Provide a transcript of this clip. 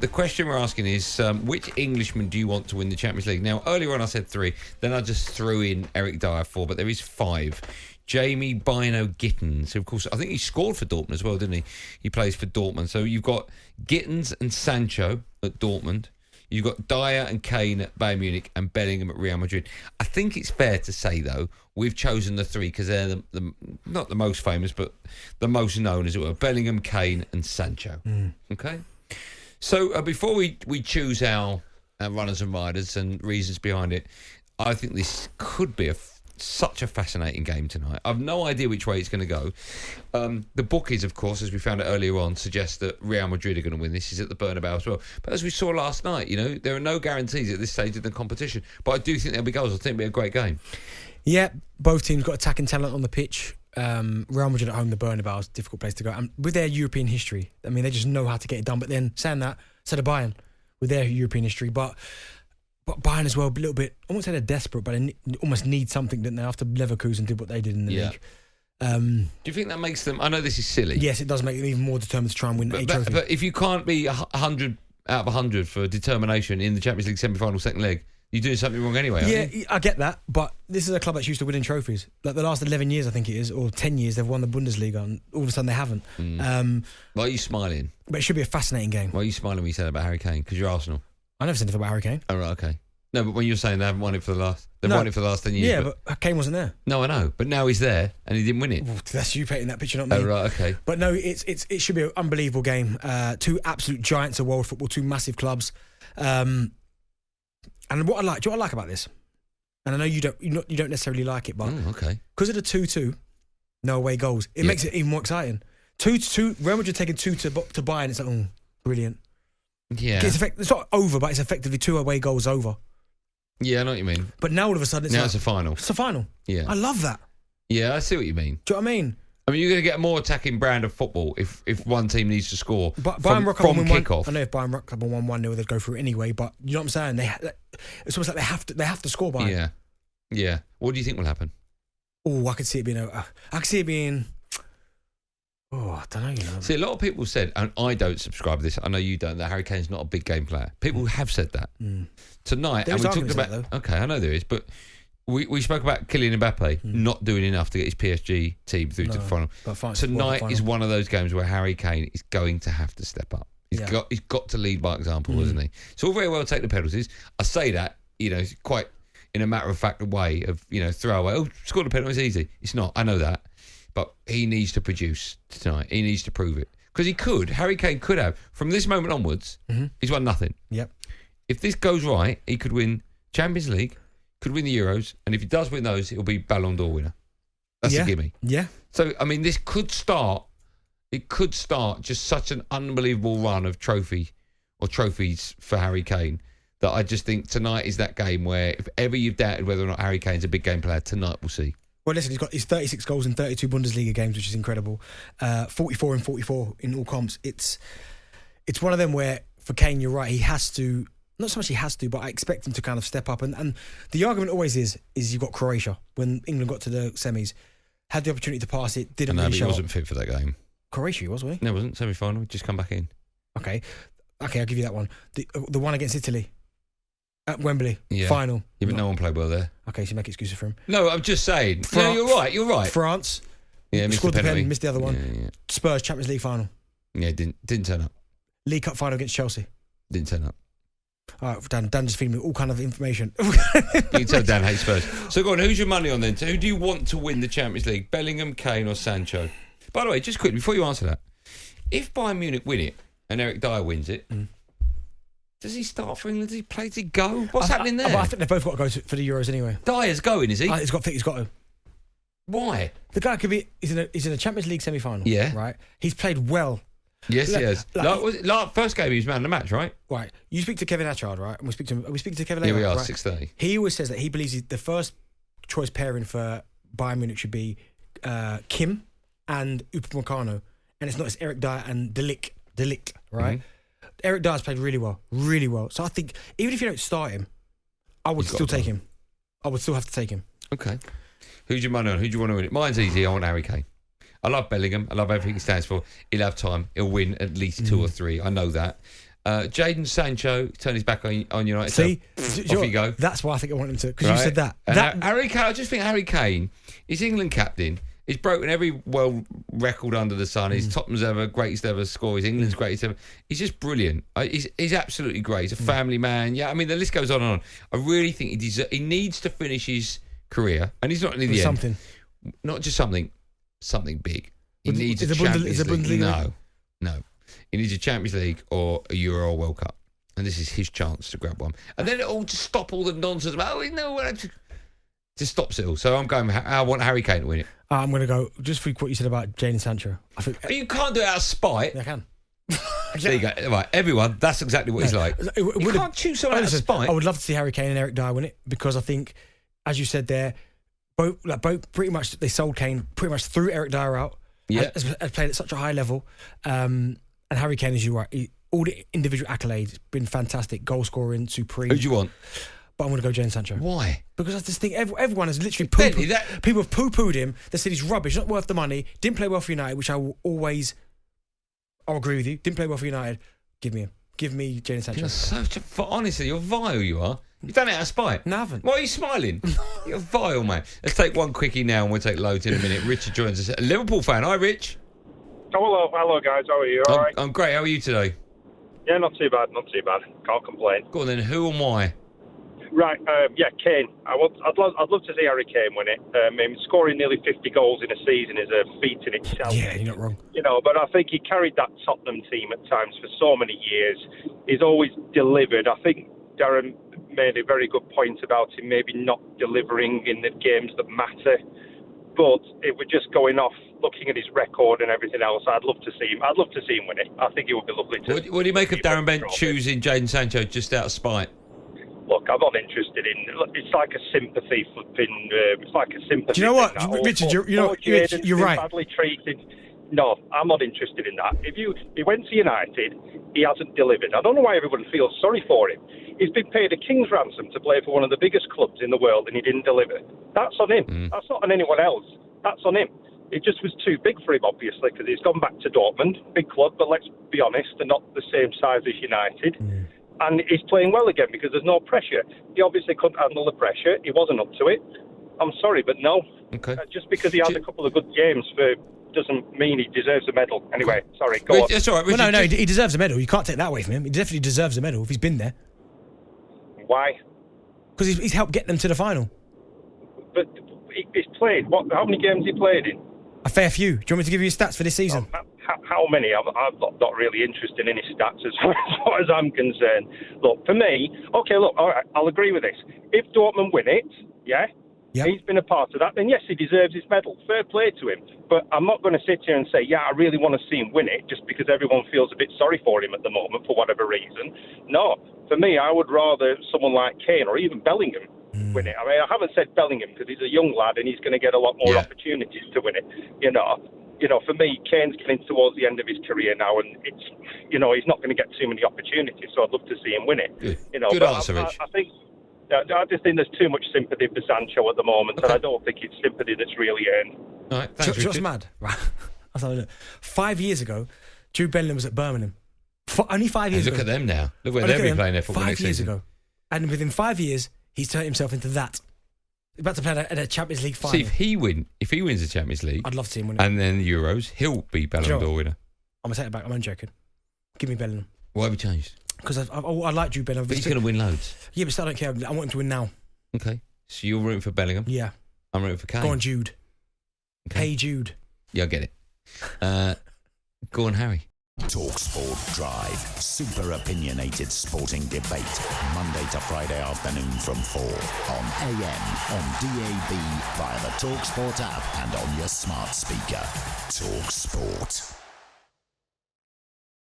the question we're asking is, which Englishman do you want to win the Champions League? Now, earlier on I said 3, then I just threw in Eric Dyer 4, but there is 5. Jamie Bino Gittins, who, of course, I think he scored for Dortmund as well, didn't he? He plays for Dortmund. So you've got Gittins and Sancho at Dortmund. You've got Dyer and Kane at Bayern Munich and Bellingham at Real Madrid. I think it's fair to say, though, we've chosen the 3 because they're the not the most famous, but the most known, as it were. Bellingham, Kane and Sancho. Okay? So before we choose our runners and riders and reasons behind it, I think this could be such a fascinating game tonight. I've no idea which way it's going to go. The bookies, of course, as we found out earlier on, suggest that Real Madrid are going to win. This is at the Bernabeu as well. But as we saw last night, there are no guarantees at this stage of the competition. But I do think there'll be goals. I think it'll be a great game. Yeah, both teams got attacking talent on the pitch. Real Madrid at home, the Bernabeu is a difficult place to go. And with their European history, I mean, they just know how to get it done. But then, saying that, so do Bayern with their European history. But Bayern as well, a little bit, I won't say they're desperate, but they almost need something, didn't they, after Leverkusen did what they did in the league. Do you think that makes them... I know this is silly. Yes, it does make them even more determined to try and win a trophy. But if you can't be 100 out of 100 for determination in the Champions League semi-final second leg, you're doing something wrong anyway, aren't you? I get that, but this is a club that's used to winning trophies. Like the last 11 years, I think it is, or 10 years, they've won the Bundesliga, and all of a sudden they haven't. Why are you smiling? But it should be a fascinating game. Why are you smiling when you said about Harry Kane? Because you're Arsenal. I never said anything about Harry Kane. Oh, right, okay. No, but when you're saying they haven't won it for the last... They've won it for the last 10 years. Yeah, but Kane wasn't there. No, I know. But now he's there, and he didn't win it. Well, that's you painting that picture, not me. Oh, right, okay. But no, it should be an unbelievable game. 2 absolute giants of world football, 2 massive clubs. And what I like, do you know what I like about this? And I know you don't necessarily like it, but okay, because of the 2-2, no away goals, it makes it even more exciting. 2-2, Real Madrid taking 2 to Bayern. It's like, brilliant. Yeah, it's not over, but it's effectively 2 away goals over. Yeah, I know what you mean. But now all of a sudden it's a final. It's a final. Yeah, I love that. Yeah, I see what you mean. Do you know what I mean? I mean, you're going to get a more attacking brand of football if one team needs to score Bayern from kick-off. I know if Bayern Rock Club won 1-0, they'd go through it anyway. But you know what I'm saying? It's almost like they have to score Bayern. Yeah. What do you think will happen? Oh, I could see it being. Oh, I don't know. See, a lot of people said, and I don't subscribe to this. I know you don't. That Harry Kane's not a big game player. People have said that tonight, and we talked about. Okay, I know there is, but. We spoke about Kylian Mbappe not doing enough to get his PSG team through to the final. Tonight is one of those games where Harry Kane is going to have to step up. He's got to lead by example, isn't he? So all very well take the penalties. I say that, quite in a matter-of-fact way of, throw away. Oh, score the penalty, it's easy. It's not. I know that. But he needs to produce tonight. He needs to prove it. Because Harry Kane could have, from this moment onwards, he's won nothing. Yep. If this goes right, he could win Champions League, could win the Euros, and if he does win those, he'll be Ballon d'Or winner. That's a gimme. Yeah. So, I mean, this could start... It could start just such an unbelievable run of trophies for Harry Kane that I just think tonight is that game where if ever you've doubted whether or not Harry Kane's a big game player, tonight we'll see. Well, listen, he's got his 36 goals in 32 Bundesliga games, which is incredible. 44 and 44 in all comps. It's one of them where, for Kane, you're right, he has to... Not so much he has to, but I expect him to kind of step up. And the argument always is you've got Croatia. When England got to the semis, had the opportunity to pass it, didn't really show he wasn't fit for that game. Croatia, he was, wasn't he? No, he wasn't. Semi-final, just come back in. Okay, I'll give you that one. The one against Italy at Wembley, final. Yeah, but no one played well there. Okay, so you make excuses for him. No, I'm just saying. No, you're right. France. Yeah, scored the penalty. pen, missed the other one. Yeah. Spurs, Champions League final. Yeah, didn't turn up. League Cup final against Chelsea. Didn't turn up. All right, Dan just feeding me all kind of information. You can tell Dan hates Spurs. So go on, who's your money on then? So who do you want to win the Champions League? Bellingham, Kane or Sancho? By the way, just quickly, before you answer that, if Bayern Munich win it and Eric Dyer wins it, does he start for England? Does he play? Does he go? What's happening there? I think they've both got to go for the Euros anyway. Dyer's going, is he? He's got to. Why? The guy could be... He's in a Champions League semi-final. Yeah. Right? He's played well. Yes, he has. First game, he was man of the match, right? Right. You speak to Kevin Atchard, right? And we speak to Kevin later. Here we are, right? 6:30. He always says that he believes the first choice pairing for Bayern Munich should be Kim and Upamecano. And it's Eric Dyer and De Ligt, right? Eric Dyer's played really well. So I think, even if you don't start him, I would still take him. I would still have to take him. Okay. Who's your money on? Who do you want to win it? Mine's easy. I want Harry Kane. I love Bellingham. I love everything he stands for. He'll have time. He'll win at least 2 or 3. I know that. Jadon Sancho turned his back on United. See, so off you go. That's why I think I want him to, because you said that. And Harry Kane, I just think Harry Kane is England captain. He's broken every world record under the sun. He's Tottenham's ever, greatest ever score. He's England's greatest ever. He's just brilliant. He's absolutely great. He's a family man. Yeah, I mean, the list goes on and on. I really think he needs to finish his career, and he's not in the end. Something. Not just something big. He needs a Champions League. No. He needs a Champions League or a Euro or World Cup. And this is his chance to grab one. And then it'll just stop all the nonsense about, just stops it all. So I want Harry Kane to win it. I'm going to go, just for what you said about Jadon Sancho. I think you can't do it out of spite. I can. There you go. Right, everyone, that's exactly what he's like. You can't choose someone out of spite. I would love to see Harry Kane and Eric Dyer win it, because I think, as you said there, both pretty much, they sold Kane, pretty much threw Eric Dyer out. Yeah. Has played at such a high level. And Harry Kane, as you're right, all the individual accolades, been fantastic. Goal scoring, supreme. Who do you want? But I'm going to go Jadon Sancho. Why? Because I just think everyone has literally poo-pooed. People have poo-pooed him. They said he's rubbish, not worth the money. Didn't play well for United, which I'll agree with you. Didn't play well for United. Give me him. Give me Jadon Sancho. Honestly, you're vile, you are. You've done it out of spite. No, I haven't. Why are you smiling? You're vile, man. Let's take one quickie now, and we'll take loads in a minute. Richard joins us. A Liverpool fan. Hi, Rich. Oh, hello, guys. How are you? All right? I'm great. How are you today? Yeah, not too bad. Can't complain. Go on then. Who and why? Right, Kane. I'd love to see Harry Kane win it. Scoring nearly 50 goals in a season is a feat in itself. Yeah, you're not wrong. But I think he carried that Tottenham team at times for so many years. He's always delivered. I think Darren made a very good point about him maybe not delivering in the games that matter. But if we're just going off looking at his record and everything else, I'd love to see him. I'd love to see him win it. I think it would be lovely to. What do you make of Darren Bent choosing Jadon Sancho just out of spite? Look, I'm not interested in. It's like a sympathy flipping. It's like a sympathy. Do you know what, Richard? You're right. Badly treated. No, I'm not interested in that. He went to United, he hasn't delivered. I don't know why everyone feels sorry for him. He's been paid a king's ransom to play for one of the biggest clubs in the world, and he didn't deliver. That's on him. That's not on anyone else. That's on him. It just was too big for him, obviously, because he's gone back to Dortmund, big club, but let's be honest, they're not the same size as United. And he's playing well again because there's no pressure. He obviously couldn't handle the pressure. He wasn't up to it. I'm sorry, but no. Okay. Just because he has a couple of good games doesn't mean he deserves a medal. Anyway, sorry, go on. That's all right, Richard. Well, no, he deserves a medal. You can't take that away from him. He definitely deserves a medal if he's been there. Why? Because he's helped get them to the final. But he's played. How many games he played in? A fair few. Do you want me to give you his stats for this season? How many? I'm not really interested in his stats as far as I'm concerned. Look, for me, all right, I'll agree with this. If Dortmund win it, he's been a part of that, then yes, he deserves his medal. Fair play to him. But I'm not going to sit here and say, I really want to see him win it just because everyone feels a bit sorry for him at the moment for whatever reason. No, for me, I would rather someone like Kane or even Bellingham win it. I mean, I haven't said Bellingham because he's a young lad and he's going to get a lot more opportunities to win it. For me, Kane's getting towards the end of his career now, and it's, he's not going to get too many opportunities. So I'd love to see him win it. Good answer, Rich. I just think there's too much sympathy for Sancho at the moment, and I don't think it's sympathy that's really earned. All right, thanks, Richard. What's mad? Right. I'll tell you, 5 years ago, Jude Bellingham was at Birmingham. Only 5 years ago. Look at them now. Look where they'll be playing their football next season. 5 years ago. And within 5 years, he's turned himself into that. He's about to play at a Champions League final. See, if he wins the Champions League, I'd love to see him win it. And then the Euros, he'll be Ballon d'Or winner. I'm going to take it back. I'm only joking. Give me Bellingham. Why have you changed? Because I like Jude Bellingham. But he's going to win loads. Yeah, but still I don't care. I want him to win now. Okay. So you're rooting for Bellingham? Yeah. I'm rooting for Kane. Go on, Jude. Okay. Hey, Jude. Yeah, I get it. Go on, Harry. talkSPORT Drive. Super opinionated sporting debate. Monday to Friday afternoon from 4 on AM, on DAB, via the talkSPORT app and on your smart speaker. talkSPORT.